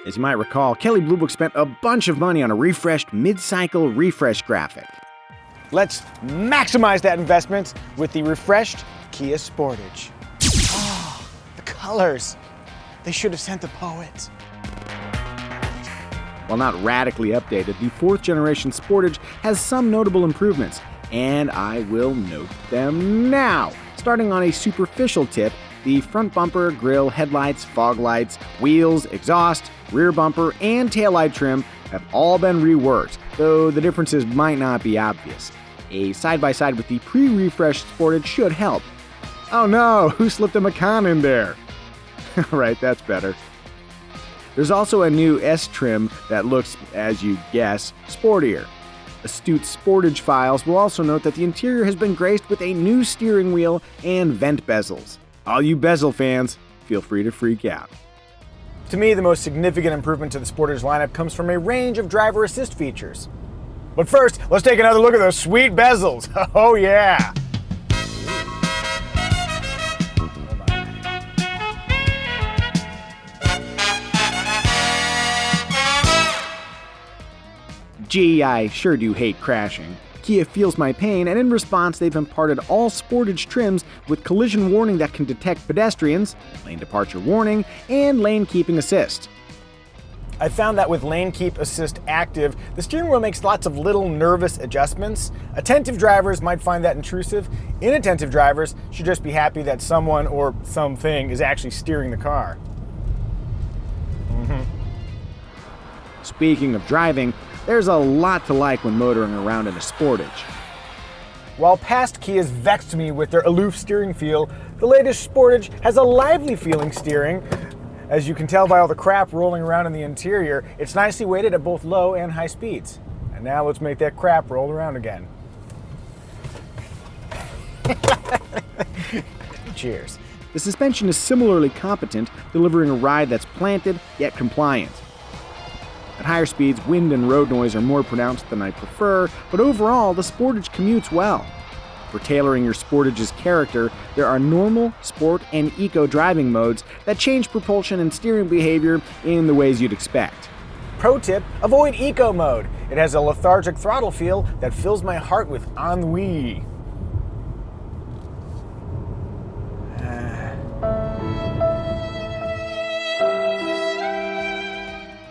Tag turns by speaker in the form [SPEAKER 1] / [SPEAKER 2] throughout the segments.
[SPEAKER 1] As you might recall, Kelley Blue Book spent a bunch of money on a refreshed mid-cycle refresh graphic.
[SPEAKER 2] Let's maximize that investment with the refreshed Kia Sportage. Oh, the colors. They should have sent the poets.
[SPEAKER 1] While not radically updated, the 4th generation Sportage has some notable improvements, and I will note them now. Starting on a superficial tip, the front bumper, grille, headlights, fog lights, wheels, exhaust, rear bumper, and taillight trim have all been reworked, though the differences might not be obvious. A side-by-side with the pre-refreshed Sportage should help. Oh no, who slipped a Macan in there? Right, that's better. There's also a new S trim that looks, as you guess, sportier. Astute Sportage files will also note that the interior has been graced with a new steering wheel and vent bezels. All you bezel fans, feel free to freak out.
[SPEAKER 2] To me, the most significant improvement to the Sportage lineup comes from a range of driver assist features. But first, let's take another look at those sweet bezels. Oh yeah!
[SPEAKER 1] Gee, I sure do hate crashing. Kia feels my pain, and in response they've imparted all Sportage trims with collision warning that can detect pedestrians, lane departure warning, and lane keeping assist.
[SPEAKER 2] I found that with Lane Keep Assist active, the steering wheel makes lots of little nervous adjustments. Attentive drivers might find that intrusive. Inattentive drivers should just be happy that someone or something is actually steering the car.
[SPEAKER 1] Speaking of driving, there's a lot to like when motoring around in a Sportage.
[SPEAKER 2] While past Kias vexed me with their aloof steering feel, the latest Sportage has a lively feeling steering. As you can tell by all the crap rolling around in the interior, it's nicely weighted at both low and high speeds. And now let's make that crap roll around again. Cheers.
[SPEAKER 1] The suspension is similarly competent, delivering a ride that's planted yet compliant. At higher speeds, wind and road noise are more pronounced than I prefer, but overall, the Sportage commutes well. For tailoring your Sportage's character, there are normal, sport, and eco driving modes that change propulsion and steering behavior in the ways you'd expect.
[SPEAKER 2] Pro tip, avoid eco mode. It has a lethargic throttle feel that fills my heart with ennui.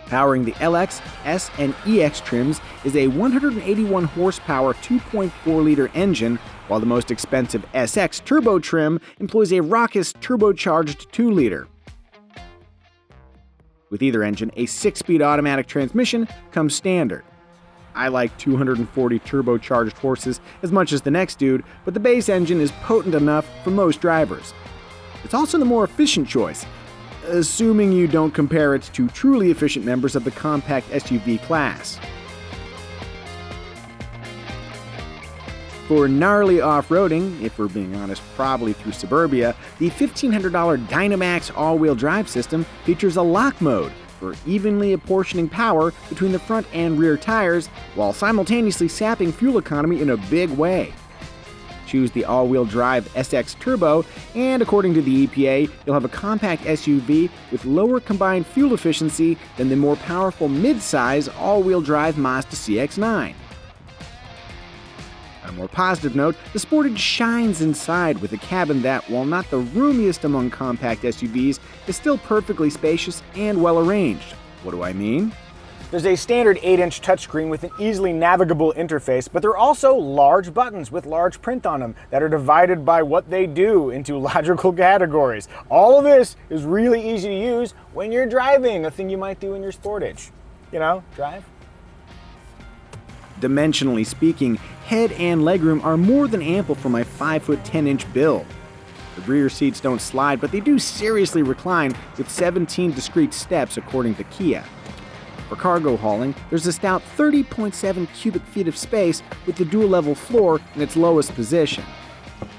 [SPEAKER 1] Powering the LX, S, and EX trims is a 181 horsepower 2.4-liter engine, while the most expensive SX turbo trim employs a raucous turbocharged 2-liter. With either engine, a 6-speed automatic transmission comes standard. I like 240 turbocharged horses as much as the next dude, but the base engine is potent enough for most drivers. It's also the more efficient choice, assuming you don't compare it to truly efficient members of the compact SUV class. For gnarly off-roading, if we're being honest, probably through suburbia, the $1,500 Dynamax all-wheel drive system features a lock mode for evenly apportioning power between the front and rear tires while simultaneously sapping fuel economy in a big way. Choose the all-wheel drive SX Turbo, and according to the EPA, you'll have a compact SUV with lower combined fuel efficiency than the more powerful mid-size all-wheel drive Mazda CX-9. On a more positive note, the Sportage shines inside with a cabin that, while not the roomiest among compact SUVs, is still perfectly spacious and well-arranged. What do I mean?
[SPEAKER 2] There's a standard 8-inch touchscreen with an easily navigable interface, but there are also large buttons with large print on them that are divided by what they do into logical categories. All of this is really easy to use when you're driving, a thing you might do in your Sportage. You know, drive.
[SPEAKER 1] Dimensionally speaking, head and legroom are more than ample for my 5' 10" build. The rear seats don't slide, but they do seriously recline with 17 discrete steps according to Kia. For cargo hauling, there's a stout 30.7 cubic feet of space with the dual-level floor in its lowest position.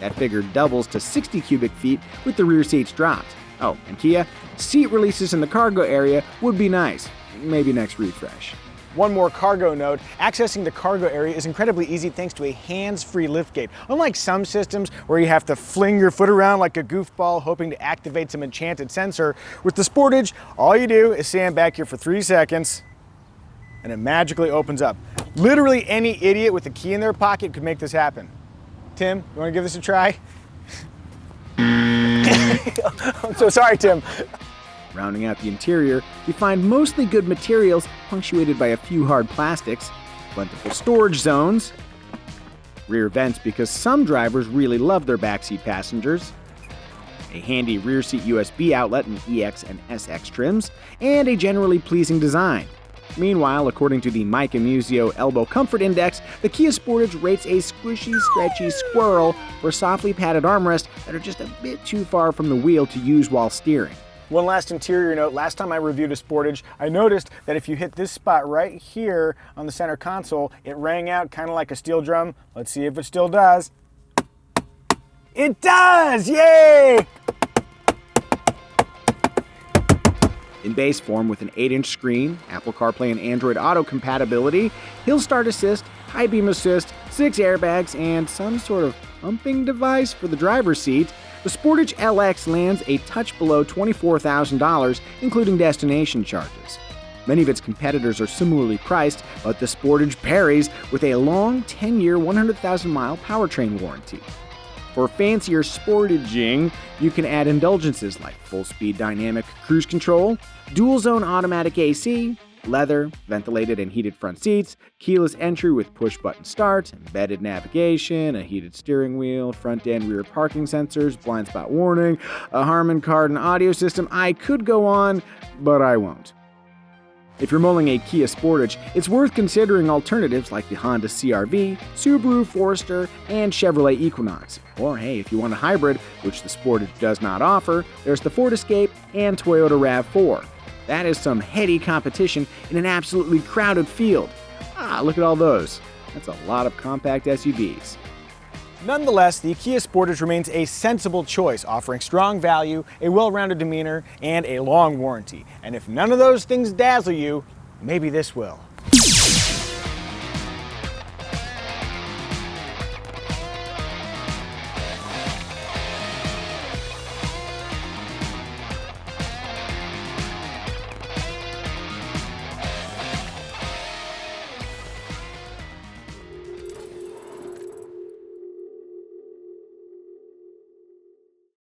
[SPEAKER 1] That figure doubles to 60 cubic feet with the rear seats dropped. Oh, and Kia, seat releases in the cargo area would be nice. Maybe next refresh.
[SPEAKER 2] One more cargo note, accessing the cargo area is incredibly easy thanks to a hands-free liftgate. Unlike some systems where you have to fling your foot around like a goofball hoping to activate some enchanted sensor, with the Sportage, all you do is stand back here for 3 seconds and it magically opens up. Literally any idiot with a key in their pocket could make this happen. Tim, you want to give this a try? I'm so sorry, Tim.
[SPEAKER 1] Rounding out the interior, we find mostly good materials punctuated by a few hard plastics, plentiful storage zones, rear vents because some drivers really love their backseat passengers, a handy rear seat USB outlet in EX and SX trims, and a generally pleasing design. Meanwhile, according to the Micah Muzio Elbow Comfort Index, the Kia Sportage rates a squishy, stretchy squirrel for softly padded armrests that are just a bit too far from the wheel to use while steering.
[SPEAKER 2] One last interior note, last time I reviewed a Sportage, I noticed that if you hit this spot right here on the center console, it rang out kind of like a steel drum. Let's see if it still does. It does! Yay!
[SPEAKER 1] In base form with an 8-inch screen, Apple CarPlay and Android Auto compatibility, Hill Start Assist, High Beam Assist, 6 airbags, and some sort of pumping device for the driver's seat, the Sportage LX lands a touch below $24,000, including destination charges. Many of its competitors are similarly priced, but the Sportage parries with a long 10-year, 100,000-mile powertrain warranty. For fancier sportaging, you can add indulgences like full-speed dynamic cruise control, dual-zone automatic AC, leather, ventilated and heated front seats, keyless entry with push-button start, embedded navigation, a heated steering wheel, front and rear parking sensors, blind spot warning, a Harman Kardon audio system. I could go on, but I won't. If you're mulling a Kia Sportage, it's worth considering alternatives like the Honda CR-V, Subaru Forester, and Chevrolet Equinox. Or hey, if you want a hybrid, which the Sportage does not offer, there's the Ford Escape and Toyota RAV4. That is some heady competition in an absolutely crowded field. Look at all those. That's a lot of compact SUVs.
[SPEAKER 2] Nonetheless, the Kia Sportage remains a sensible choice, offering strong value, a well-rounded demeanor, and a long warranty. And if none of those things dazzle you, maybe this will.